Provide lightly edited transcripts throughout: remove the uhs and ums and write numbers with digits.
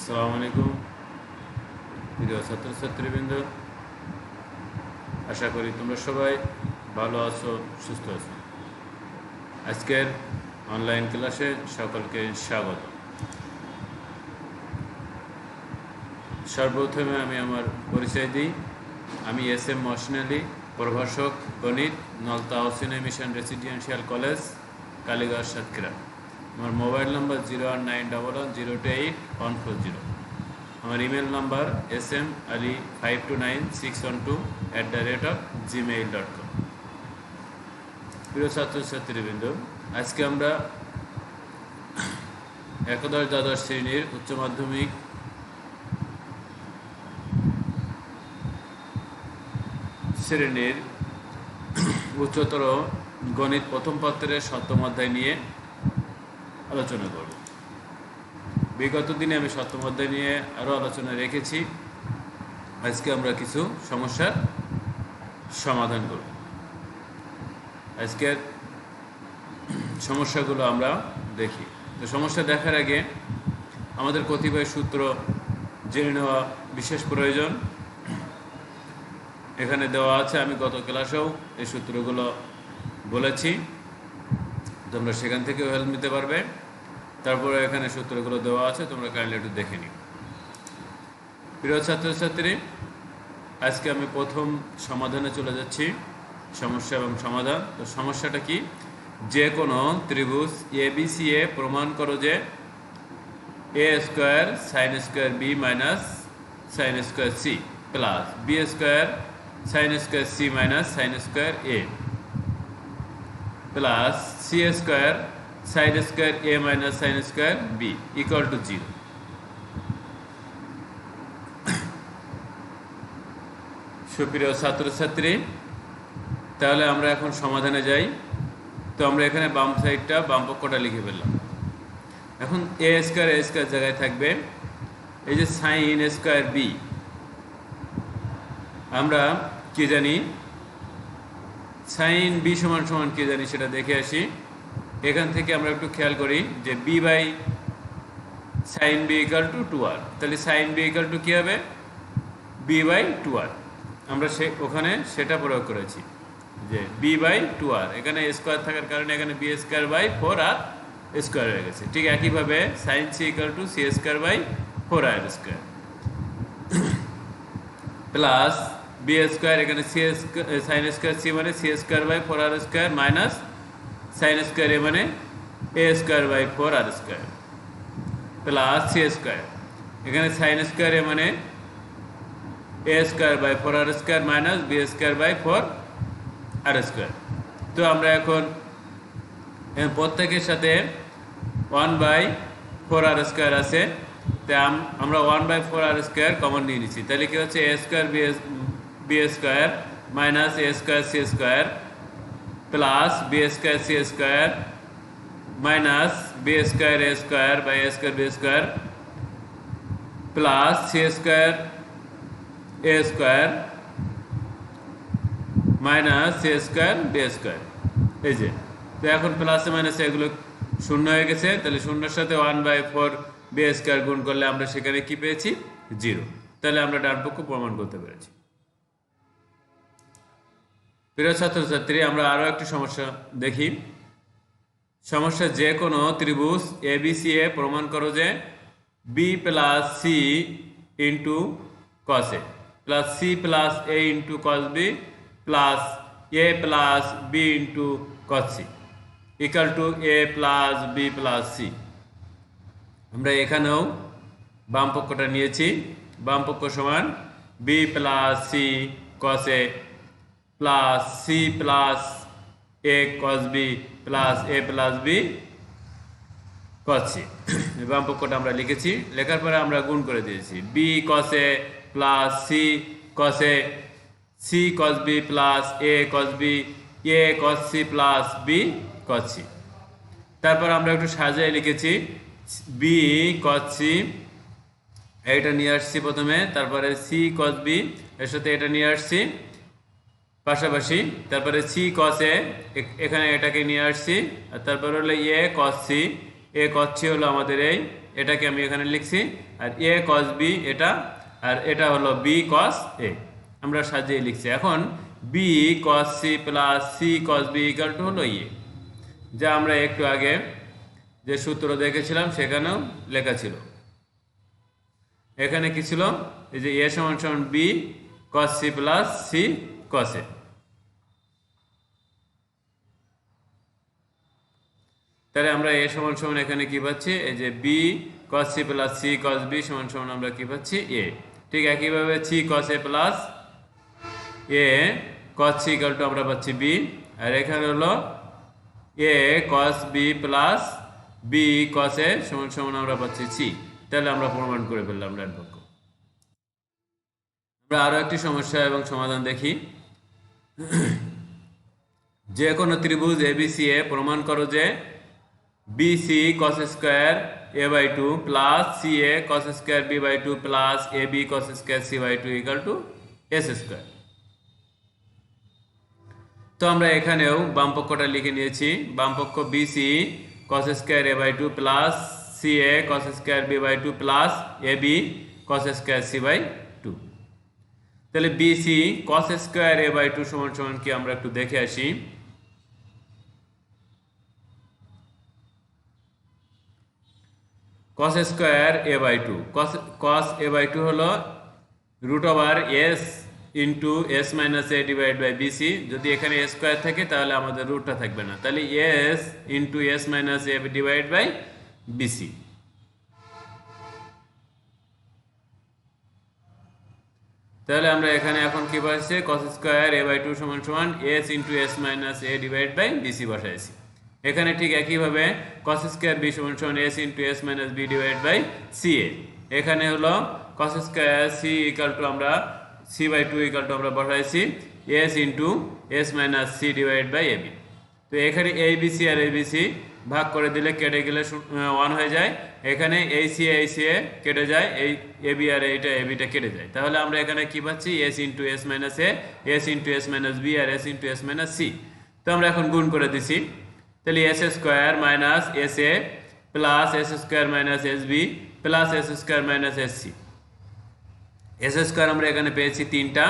আসসালামু আলাইকুম প্রিয় ছাত্রছাত্রীবৃন্দ, আশা করি তোমরা সবাই ভালো আছো, সুস্থ আছো। আজকের অনলাইন ক্লাসে সকলকে স্বাগত। সর্বপ্রথমে আমি আমার পরিচয় দিই। আমি এস.এম. মহসিন আলী, প্রভাষক গণিত, Nalta Hossain mission residential college, Kaliganj, Satkhira. আমার মোবাইল নম্বর 01911028140। আমার ইমেল নাম্বার smali529612@gmail.com। প্রিয় ছাত্রছাত্রীবৃন্দ, আজকে আমরা একাদশ দ্বাদশ শ্রেণীর উচ্চ মাধ্যমিক শ্রেণীর উচ্চতর গণিত প্রথম পত্রের 7ম অধ্যায় নিয়ে আলোচনা করব। বিগত দিনে আমি 7ম অধ্যায় নিয়ে আরও আলোচনা রেখেছি। আজকে আমরা কিছু সমস্যার সমাধান করব। আজকের সমস্যাগুলো আমরা দেখি। তো সমস্যা দেখার আগে আমাদের কতিপয় সূত্র জেনে নেওয়া বিশেষ প্রয়োজন। এখানে দেওয়া আছে, আমি গত ক্লাসেও এই সূত্রগুলো বলেছি, তোমরা সেখান থেকেও হেল্প নিতে পারবে। তারপরে এখানে সূত্রগুলো দেওয়া আছে, তোমরা কাইন্ডলি একটু দেখে নিও। প্রিয় ছাত্রছাত্রী, আজকে আমি প্রথম সমাধানে চলে যাচ্ছি, সমস্যা এবং সমাধান। তো সমস্যাটা কি? যে কোনো ত্রিভুজ এবিসি প্রমাণ করো যে A square sine square B minus sine square C plus B square sine square C minus sine square A plus C square sine square A minus sine square B equal to 0। সুপ্রিয় ছাত্রছাত্রী, তাহলে আমরা এখন সমাধানে যাই। তো আমরা এখানে বাম সাইডটা, বাম পক্ষটা লিখে ফেললাম। এখন এ স্কোয়ার জায়গায় থাকবে এই যে সাইন স্কোয়ার বি। আমরা কি জানি, সাইন বি সমান সমান কি জানি সেটা দেখে আসি। এখান থেকে আমরা একটু খেয়াল করি যে b by sine B equal to 2r। তাহলে সাইন বি ইকাল টু কী হবে? B by 2r। আমরা ওখানে সেটা প্রয়োগ করেছি যে বি বাই 2r। এখানে স্কোয়ার থাকার কারণে এখানে B square by 4r square হয়ে গেছে। ঠিক একইভাবে sine C equal to C square by 4r square plus B square, এখানে সি সাইন স্কোয়ার সি মানে C square by 4r square minus sine square A মানে A square by 4r square plus C square, এখানে sine square A মানে A square by 4r square minus B square by 4r square. তো আমরা এখন প্রত্যেকের সাথে 1/4r square আছে, তাই আমরা 1/4r স্কোয়ার কমন নিয়ে নিচ্ছি। তাহলে কি হচ্ছে? A square B square minus A square C square plus B square C square minus B square A square by A square B square plus C square A square minus C square B square. এই যে, তো এখন প্লাসে মাইনাসে এগুলো শূন্য হয়ে গেছে। তাহলে শূন্যের সাথে 1/4 বি স্কোয়ার গুণ করলে আমরা সেখানে কি পেয়েছি? 0। তাহলে আমরা ডান পক্ষ প্রমাণ করতে পেরেছি। প্রিয় ছাত্রছাত্রী, আমরা আরও একটি সমস্যা দেখি। সমস্যা, যে কোনো ত্রিভুজ এবিসি এ প্রমাণ করো যে B plus C into cos a plus C plus a into cos b plus A plus b into cos c equal to a plus B plus c. আমরা এখানেও বাম পক্ষটা নিয়েছি। বাম পক্ষ সমান b plus C cos a plus C plus a cos b plus A plus b cos c. বাম পক্ষটা আমরা লিখেছি, লেখার পরে আমরা গুণ করে দিয়েছি b cos a plus C cos a c cos b plus a cos b a cos C plus b cos c. তারপর আমরা একটু সাজিয়ে লিখেছি বি কস সি, এটা নিয়ে আসছি প্রথমে, তারপরে সি কস বি এর সাথে এটা নিয়ে আসছি পাশাপাশি, তারপরে সি কস এ এখানে এটাকে নিয়ে আসছি, আর তারপরে হলো a cos C A cos C হলো আমাদের এটাকে আমি এখানে লিখছি, আর এ কস বি এটা, আর এটা হলো বি কস এ, আমরা সাজিয়ে লিখছি। এখন b cos C plus C cos b equal to হলো এ, যা আমরা একটু আগে যে সূত্র দেখেছিলাম সেখানেও লেখা ছিল। এখানে কি ছিল, এই যে এ সমান সমান B cos C plus C cos A. তাহলে আমরা এ সমান সমান এখানে কি পাচ্ছি, এই যে b cos C plus C cos b সমান সমান আমরা কি পাচ্ছি এ। ঠিক একইভাবে c cos a plus a cos c equal to আমরা পাচ্ছি বি, আর এখানে হলো a cos b plus b cos a সমান সমান আমরা পাচ্ছি সি। তাহলে আমরা প্রমাণ করে ফেললাম ডান পক্ষ। আমরা আরো একটি সমস্যা এবং সমাধান দেখি। যে কোনো ত্রিভুজ এবিসি এ প্রমাণ করো যে BC cos square A by two plus C A cos square B by two plus A B cos square C by two equal to S square. তো আমরা এখানেও বাম পক্ষটা লিখে নিয়েছি। বাম পক্ষ BC cos square A by two plus C A cos square B by two plus A B cos square C by two. তাহলে BC cos square A by two সমান সমান কি আমরা একটু দেখে আসি। Cos square A by two, cos A by two হলো root over S into S minus A divide by BC. যদি এখানে এ স্কোয়ার থাকে তাহলে আমাদের রুটটা থাকবে না, তাহলে S into S minus A divide by BC. তাহলে আমরা এখানে এখন কি পাচ্ছি, cos square A by two সমান সমান S into S minus A divide by BC বসাইছি। এখানে ঠিক একইভাবে কস স্কোয়ার বি সমান সমান S into S minus B divide by C A. এখানে হলো cos square C equal to আমরা C by two equal to আমরা বসাইছি S into S minus C divide by a b. তো এখানে a B c আর a B c ভাগ করে দিলে কেটে গেলে 1 হয়ে যায়। এখানে এই সি এ কেটে যায়, এই এ বি আর এইটা এ বিটা কেটে যায়। তাহলে আমরা এখানে কি পাচ্ছি, S into S minus A, S into S minus B আর S into S minus C. তো আমরা এখন গুণ করে দিছি। তাহলে S square minus S A plus S square minus S B plus S square minus S C. S square আমরা এখানে পেয়েছি 3টা,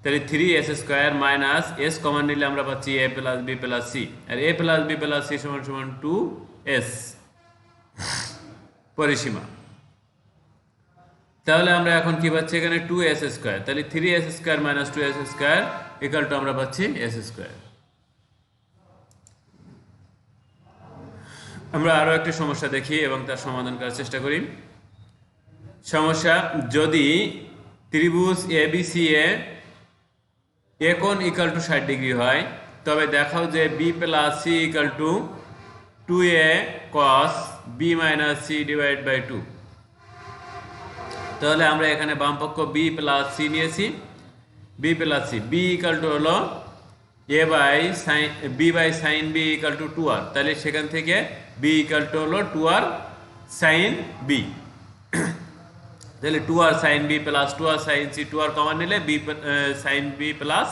তাহলে 3 S square minus S common নিলে আমরা পাচ্ছি A plus B plus C, আর A plus B plus C সমান সমান 2s পরিসীমা। তাহলে আমরা এখন কি পাচ্ছি এখানে 2s স্কোয়ার, তাহলে 3s square minus 2s square equal to আমরা পাচ্ছি s স্কোয়ার। আমরা আরো একটি সমস্যা দেখি এবং তার সমাধান করার চেষ্টা করি। সমস্যা, যদি ত্রিভুজ এবিসি এ কোণ ইকাল টু 60 ডিগ্রি হয়, তবে দেখাও যে B plus C equal to 2a cos b minus C divide by 2। তাহলে আমরা এখানে বাম পক্ষ বি প্লাস সি নিয়েছি, B plus C, B equal to হলো A by sine B by sine B equal to 2r। তাহলে সেখান থেকে বি ইকাল টু হলো 2r সাইন বি। তাহলে 2r sine B plus 2r sine C, 2r common নিলে B sine B plus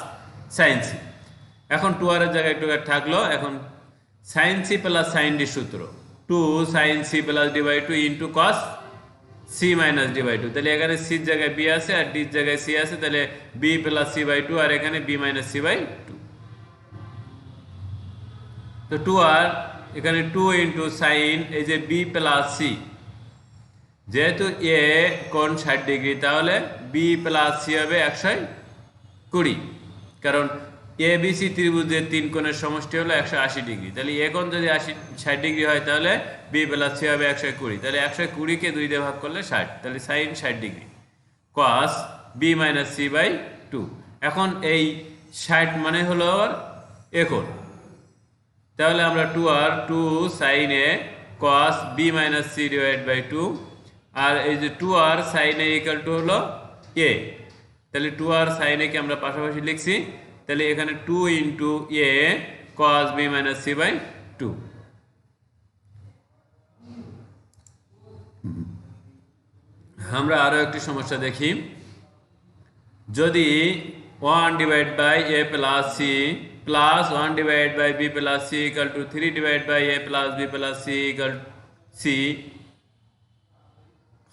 sine C. এখন 2r এর জায়গায় একটু থাকলো, এখন sine C plus sine D সূত্র 2 sine C plus D by 2 into cos C minus D by 2। তাহলে এখানে সির জায়গায় বি আছে আর ডির জায়গায় সি আছে, তাহলে বি প্লাস সি বাই 2 আর এখানে বি মাইনাস সি বাই 2। তো 2r এখানে 2 ইন্টু সাইন এই যে বি প্লাস সি, যেহেতু এ কোণ 60 ডিগ্রি তাহলে বি প্লাস সি হবে 120, কারণ এ বি সি ত্রিভুজের 3 কোণের সমষ্টি হলো 180 ডিগ্রি। তাহলে এ কোণ যদি 60 ডিগ্রি হয় তাহলে বি প্লাস সি হবে 120। তাহলে 120কে 2 দিয়ে ভাগ করলে 60, তাহলে sine 60 degree cos b minus c by 2। এখন এই 60 মানে হলো এ কোণ, তাহলে আমরা 2r 2 sine a cos b minus C divide by 2, আর এই যে 2r sign A equal to হলো এ। তাহলে 2r সাইন এ কে আমরা পাশাপাশি লিখছি, তাহলে এখানে 2 into a cos b minus c by 2। আমরা আরো একটি সমস্যা দেখি। যদি 1 divide by A plus C plus 1 divide by B plus C equal to 3 divide by A plus B plus C equal c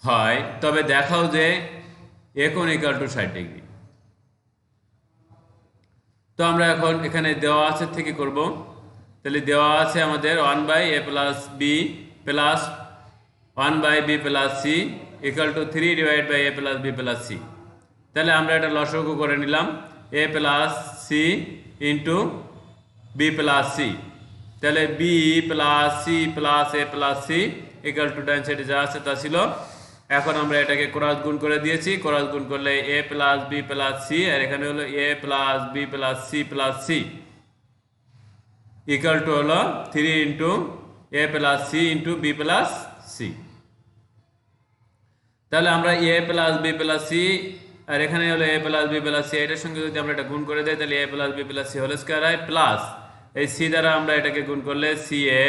হয়, তবে দেখাও যে এ কোণ ইকাল টু 60 ডিগ্রি। তো আমরা এখন এখানে দেওয়া আছে থেকে করব। তাহলে দেওয়া আছে আমাদের 1 by A plus B plus 1 by B plus C equal to 3 divide by A plus B plus C. তাহলে আমরা এটা লসাগু করে নিলাম, A plus C into B plus C. তাহলে B plus C plus A plus C equal to ডান সাইডে যা আছে তা ছিল। এখন আমরা এটাকে ক্রস গুণ করে দিয়েছি, ক্রস গুণ করলে A plus B plus C, আর এখানে হলো A plus B plus C plus C equal to হলো 3 into A plus C into B plus C. তাহলে আমরা A plus B plus C আর এখানে হলো A plus B plus C, এটার সঙ্গে যদি আমরা এটা গুণ করে দেয় তাহলে A plus B plus C whole square হয়, প্লাস এই সি দ্বারা আমরা এটাকে গুণ করলে C A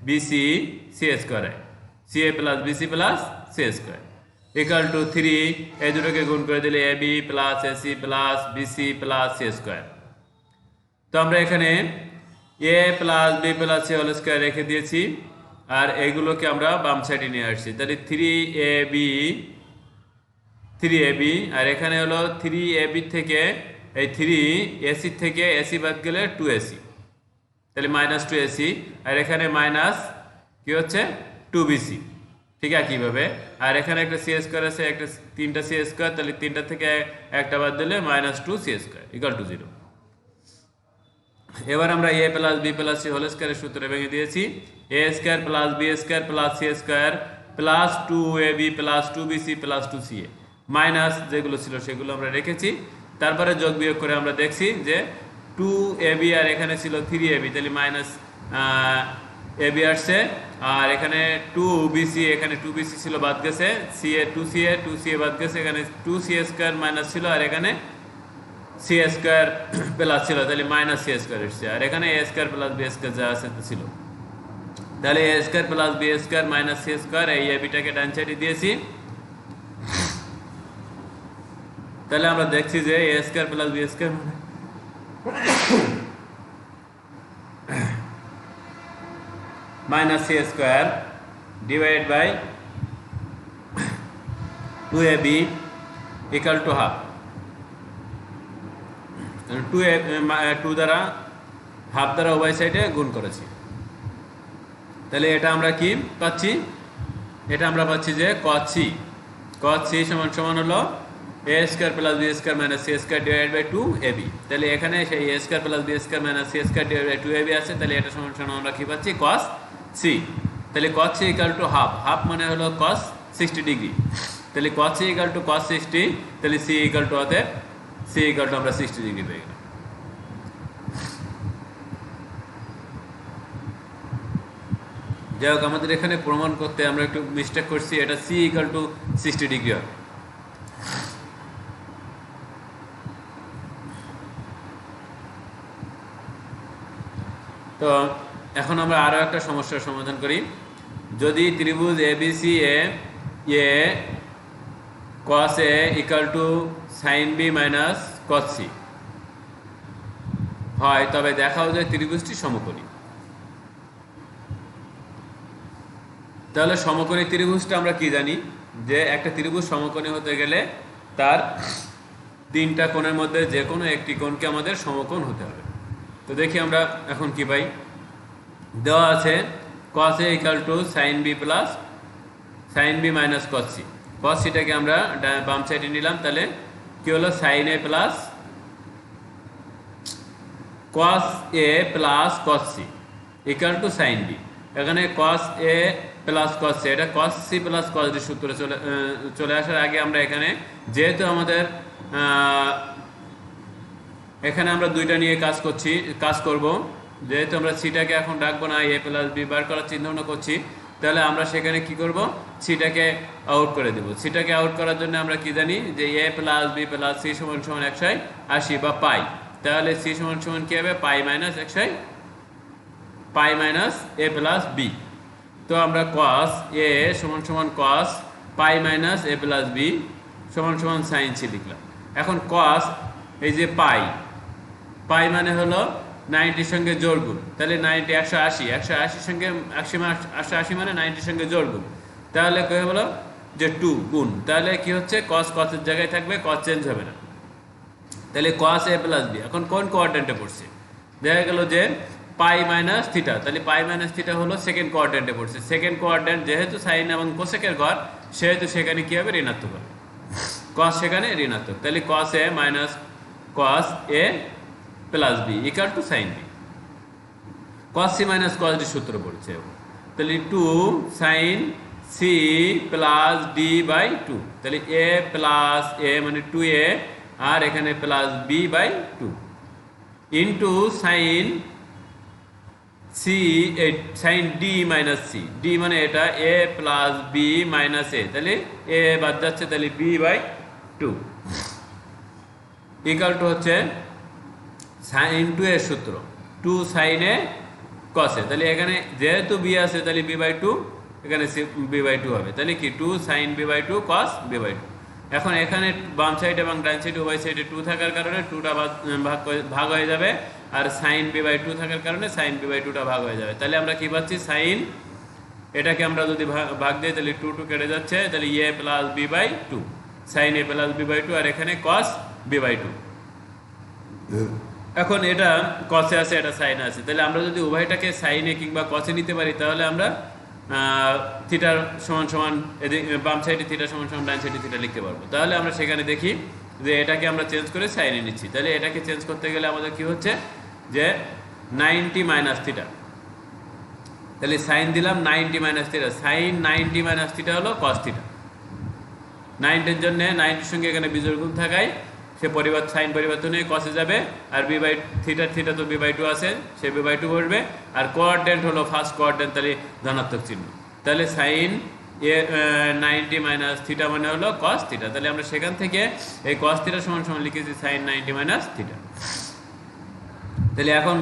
B C C square হয়, C A plus B C plus C square equal to 3, এই দুটোকে গুণ করে দিলে A B plus A C plus B C plus C square. তো আমরা এখানে A plus B plus C whole square রেখে দিয়েছি, আর এইগুলোকে আমরা বাম সাইডে নিয়ে আসছি। তাহলে 3ab, আর এখানে হলো 3ab থেকে এই 3ac থেকে ac বাদ গেলে 2ac, তাহলে মাইনাস 2ac, আর এখানে মাইনাস কি হচ্ছে 2bc। ঠিক আছে কিভাবে, আর এখানে একটা সি স্কয়ার আছে, একটা 3টা সি স্কয়ার, তাহলে 3টা থেকে একটা বাদ দিলে minus 2c square equal to 0। এবার আমরা A plus B plus C whole স্কয়ারের সূত্রে ভেঙে দিয়েছি, A square plus B square plus C square plus 2ab plus 2bc plus 2ca, minus যেগুলো ছিল সেগুলো আমরা রেখেছি। তারপরে যোগ বিয়োগ করে আমরা দেখছি যে 2ab আর এখানে ছিল 3ab, তাহলে মাইনাস ab আসছে, আর এখানে 2bc, এখানে 2bc ছিল বাদ গেছে,2ca বাদ গেছে, এখানে 2ca স্কয়ার মাইনাস ছিল, আর এখানে সি স্কয়ার প্লাস ছিল, তাহলে মাইনাস সি স্কয়ার এসছে, আর এখানে A square plus B square যা আছে ছিল। তাহলে A square plus B square minus C square, এই এবিটাকে ডান সাইডে দিয়েছি। তাহলে আমরা দেখছি যে A square plus B square minus C square divide by 2ab equal to half. 2 দ্বারা হাফ দ্বারা উভয় সাইডে গুণ করেছি। তাহলে এটা আমরা কি পাচ্ছি, এটা আমরা পাচ্ছি যে cos c সমান সমান হলো a square plus B square minus C square divide by 2ab। তাহলে এখানে সেই a square plus B square minus C square divide by 2ab আছে, তাহলে এটা সমান সমান আমরা কি পাচ্ছি cos c। তাহলে cos c equal to half, half মানে হলো cos 60 ডিগ্রি, তাহলে cos c equal to cos 60, তাহলে c ইকুয়াল টু অতএব c ইকুয়াল টু আমরা 60 ডিগ্রি পেয়ে গেলাম। যাই হোক, আমাদের এখানে প্রমাণ করতে আমরা একটু মিস্টেক করছি, এটা c ইকুয়াল টু 60 ডিগ্রি হয়। তো এখন আমরা আরো একটা সমস্যার সমাধান করি। যদি ত্রিভুজ ABC A cos a equal to sin b minus cos c হয়, তবে দেখাও যে ত্রিভুজটি সমকোণী। তাহলে সমকোণী ত্রিভুজটা আমরা কি জানি, যে একটা ত্রিভুজ সমকোণী হতে গেলে তার 3টা কোণের মধ্যে যে কোনো একটি কোণকে আমাদের সমকোণ হতে হবে। তো দেখি আমরা এখন কি পাই। দেওয়া আছে cos a equal to sin b plus sin b minus cos c। cos cটাকে আমরা বাম সাইডে নিলাম, তাহলে কি হলো sin a plus cos a plus cos c equal to sin b। এখানে cos a plus cos c, এটা cos c plus cos d সূত্রে চলে আসার আগে আমরা এখানে যেহেতু আমাদের এখানে আমরা দুইটা নিয়ে কাজ করব, যেহেতু আমরা সিটাকে এখন ডাকবো না, এ প্লাস বি বার করার চিন্তা ভাবনা করছি, তাহলে আমরা সেখানে কি করব, সিটাকে আউট করে দেব। সিটাকে আউট করার জন্য আমরা কি জানি যে A plus B plus C সমান সমান 180 বা পাই। তাহলে সি সমান সমান কি হবে, পাই মাইনাস 180 পাই মাইনাস এ প্লাস বি। তো আমরা cos a সমান সমান cos পাই মাইনাস এ প্লাস বি সমান সমান sin c লিখলাম। এখন cos এই যে পাই মানে হলো 90 সঙ্গে জোড় গুণ, তাহলে 90 180, 180 সঙ্গে 180 মানে 90 সঙ্গে জোড় গুণ, তাহলে কি হলো যে 2 গুণ, তাহলে কি হচ্ছে cos এর জায়গায় থাকবে, cos চেঞ্জ হবে না, তাহলে cos a প্লাস b। এখন কোন কোয়াড্রেন্টে পড়ছে, দেখা গেল যে পাই মাইনাস থিটা, তাহলে পাই মাইনাস থিটা হলো সেকেন্ড কোয়াড্রেন্টে পড়ছে। সেকেন্ড কোয়াড্রেন্ট যেহেতু সাইন এবং কোসেকের ঘর, সেহেতু সেখানে কি হবে, ঋণাত্মক হবে, cos সেখানে ঋণাত্মক, তাহলে cos a minus cos a plus b equal to sine b। cos c minus cos d সূত্র পড়ছে, তাহলে 2 sine c plus d by 2, তাহলে a প্লাস a মানে 2a, আর এখানে plus b by 2 into sine c sine d minus c, d মানে এটা a plus b minus a, তাহলে a বাদ যাচ্ছে, তাহলে b বাই 2 ইকুয়াল টু হচ্ছে সাইন 2 এর সূত্র 2 সাইন a cos a, তাহলে এখানে যেহেতু b আছে তাহলে b বাই 2, এখানে b বাই 2 হবে, তাহলে কি 2 sine b by 2 cos b by 2। এখন এখানে বাম সাইড এবং ডান সাইড উভয় সাইডে 2 থাকার কারণে 2টা ভাগ হয়ে যাবে, আর সাইন b বাই 2 থাকার কারণে সাইন b বাই 2টা ভাগ হয়ে যাবে, তাহলে আমরা কি পাচ্ছি সাইন, এটাকে আমরা যদি ভাগ দিই তাহলে 2 2 কেটে যাচ্ছে, তাহলে a plus b by 2 sine a plus b by 2, আর এখানে cos b বাই 2। এখন এটা cos এ আছে, এটা সাইন আছে, তাহলে আমরা যদি উভয়টাকে সাইনে কিংবা cos এ নিতে পারি, তাহলে আমরা থিটার সমান সমান বাম সাইডে থিটা সমান সমান ডান সাইডে থিটা লিখতে পারবো। তাহলে আমরা সেখানে দেখি যে এটাকে আমরা চেঞ্জ করে সাইনে নিচ্ছি, তাহলে এটাকে চেঞ্জ করতে গেলে আমাদের কি হচ্ছে যে 90 মাইনাস থিটা, তাহলে সাইন দিলাম 90 minus theta, sine 90 minus theta হলো cos থিটা, 90 জন্য 90 সঙ্গে এখানে বিজোড় গুণ থাকায় সে সাইন পরিবর্তন হয়ে cos এ যাবে, আর b বাই থিটা তো b বাই 2 আছে, সে b বাই 2 বসবে, আর কোয়াড্রেন্ট হলো ফার্স্ট কোয়াড্রেন্ট, তাহলে ধনাত্মক চিহ্ন, তাহলে সাইন 90 মাইনাস থিটা মানে হলো cos থিটা, তাহলে আমরা সেখান থেকে এই cos থিটা সমান সমান লিখেছি সাইন 90 মাইনাস থিটা। তাহলে এখন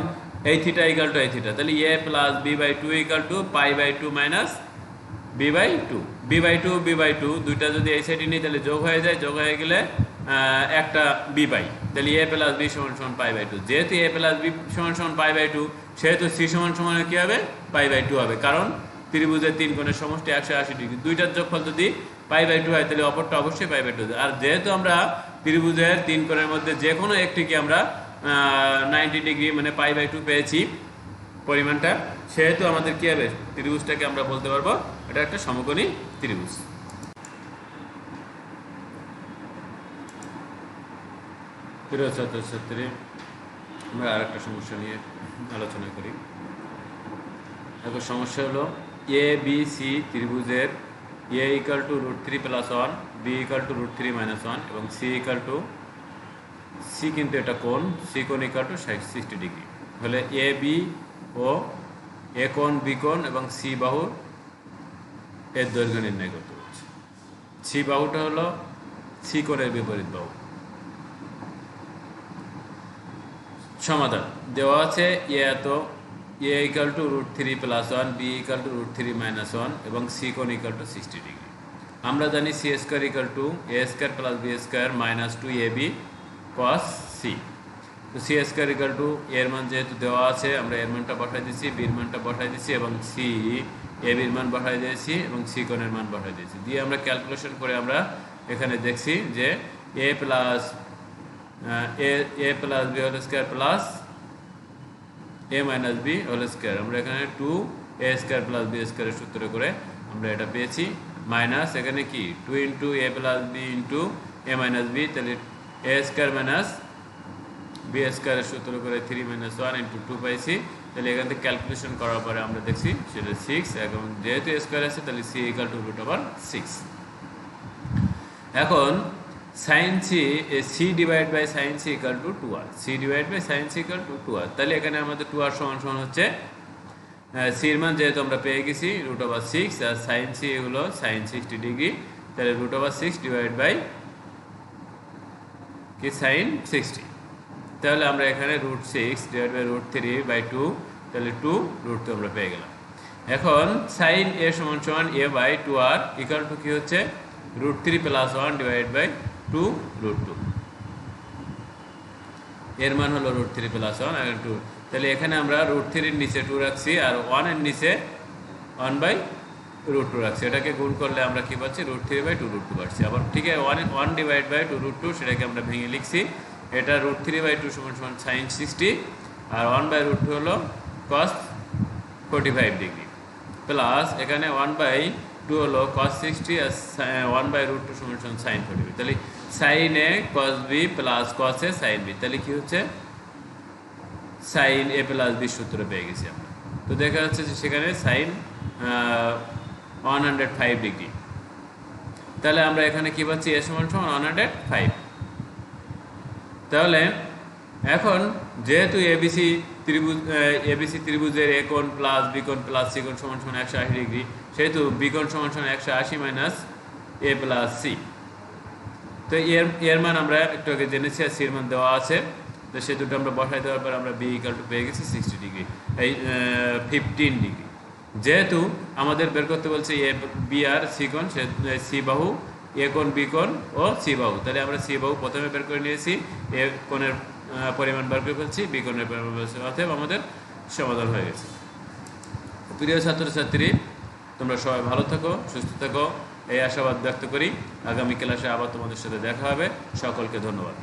এই থিটা ইকুয়াল টু এই থিটা, তাহলে a plus b by 2 equal to pi by 2 minus b by 2, b by 2 দুইটা যদি এই সাইডে নিই তাহলে যোগ হয়ে যায়, যোগ হয়ে গেলে একটা b পাই, তাহলে a প্লাস b সমান সমান পাই বাই 2, যেহেতু a প্লাস b সমান সমান পাই বাই 2, সেহেতু c সমান সমান কি হবে, পাই বাই 2 হবে, কারণ ত্রিভুজের 3 কোণের সমষ্টি 180 ডিগ্রি, দুইটার যোগফল যদি পাই বাই 2 হয় তাহলে অপরটা অবশ্যই পাই বাই 2, আর যেহেতু আমরা ত্রিভুজের 3 কোণের মধ্যে যে কোনো একটিকে আমরা 90 ডিগ্রি মানে পাই বাই 2 পেয়েছি পরিমাণটা, সেহেতু আমাদের কি হবে, ত্রিভুজটাকে আমরা বলতে পারবো এটা একটা সমকোণী ত্রিভুজ। প্রিয় ছাত্রছাত্রী, আমরা আর একটা সমস্যা নিয়ে আলোচনা করি। এখন সমস্যা হলো এ বি সি ত্রিভুজের a equal to √3 plus 1, b equal to √3 minus 1 এবং সি ইকাল টু, সি কিন্তু এটা কোণ, সি কোণ ইকাল টু 60 ডিগ্রি হলে এ বি ও এ কোণ বি কোণ এবং সি বাহু এর দৈর্ঘ্য নির্ণয় করতে হচ্ছে। সি বাহুটা হলো সি কোণের বিপরীত বাহু। সমাধান দেওয়া আছে এ এত, a equal to √3 plus 1, b equal to √3 minus 1 এবং সি কোণ ইকাল টু 60 ডিগ্রি। আমরা জানি c square equal to a square plus B square minus 2ab cos c. তো সি স্কোয়ার ইকাল টু এর মান যেহেতু দেওয়া আছে, আমরা এর মানটা বসাই দিচ্ছি, বির মানটা বসাই দিচ্ছি এবং সি এ বির মান বসাই দিয়েছি এবং সি কোণের মান বসাই দিয়েছি, দিয়ে আমরা ক্যালকুলেশন করে আমরা এখানে দেখছি যে A plus B whole square plus A minus B whole square, আমরা এখানে 2a স্কোয়ার প্লাস বি স্কোয়ারের সূত্র করে আমরা এটা পেয়েছি, মাইনাস এখানে কি 2 into A plus b into A minus B, তাহলে এ স্কোয়ার মাইনাস বি স্কোয়ারের সূত্র করে 3 মাইনাস 1 ইন্টু 2 পাইছি, তাহলে এখান থেকে ক্যালকুলেশন করার পরে আমরা দেখছি সেটা 6, এবং যেহেতু স্কোয়ার আছে তাহলে সি ইকাল টু √6। এখন sine c divide by sine C equal to 2r, c divide by sine C equal to 2r, তাহলে এখানে আমাদের 2r সমান সমান হচ্ছে সির মান যেহেতু আমরা পেয়ে গেছি √6, আর সাইন সি হলো সাইন 60 ডিগ্রি, তাহলে √6 ডিভাইড বাই কি সাইন 60, তাহলে আমরা এখানে √6 ডিভাইড বাই √3/2, তাহলে 2√2 আমরা পেয়ে গেলাম। এখন সাইন এ সমান সমান a by 2r equal to কি হচ্ছে √3 প্লাস 1 ডিভাইড বাই 2√2, এর মান হলো √3 প্লাস 1 আর তাহলে এখানে আমরা √3 এর নিচে 2 রাখছি আর 1 এর নিচে 1/√2 রাখছি। এটাকে গুণ করলে আমরা কি পাচ্ছি √3/2√2 পাচ্ছি। আবার ঠিক আছে 1 ডিভাইড বাই 2√2 সেটাকে আমরা ভেঙে লিখছি। এটা √3/2 সমান sin 60 আর 1/√2 হলো cos 45 ডিগ্রি প্লাস এখানে 1/2 হলো cos 60 আর 1/√2 সমান sin 45। তাহলে sin a cos b plus cos a sin b, তাহলে কি হচ্ছে sin a প্লাস b সূত্র পেয়ে গেছি আমরা। তো দেখা যাচ্ছে যে সেখানে sin 105 ডিগ্রি। তাহলে আমরা এখানে কি পাচ্ছি a সমান 105। তাহলে এখন যেহেতু এবিসি ত্রিভুজের a কোণ প্লাস b কোণ প্লাস c কোণ সমান 180 ডিগ্রি, সেহেতু b কোণ সমান 180 মাইনাস a প্লাস c। তো এর মান আমরা একটু আগে জেনেছি আর সির মান দেওয়া আছে। তো সে দুটো আমরা বসাই দেওয়ার পর আমরা b = পেয়ে গেছি 60 ডিগ্রি, এই 15 ডিগ্রি। যেহেতু আমাদের বের করতে বলছে এ বি আর সি কোণ, সি বাহু এ কোণ বি কোণ ও সি বাহু, তাহলে আমরা সি বাহু প্রথমে বের করে নিয়েছি, এ কোণের পরিমাণ বের করে ফেলছি, বি কোণের পরিমাণ বের করে, অতএব আমাদের সমাধান হয়ে গেছে। প্রিয় ছাত্রছাত্রী, তোমরা সবাই ভালো থাকো, সুস্থ থাকো, এই আশাবাদ ব্যক্ত করি। আগামী ক্লাসে আবার তোমাদের সাথে দেখা হবে। সকলকে ধন্যবাদ।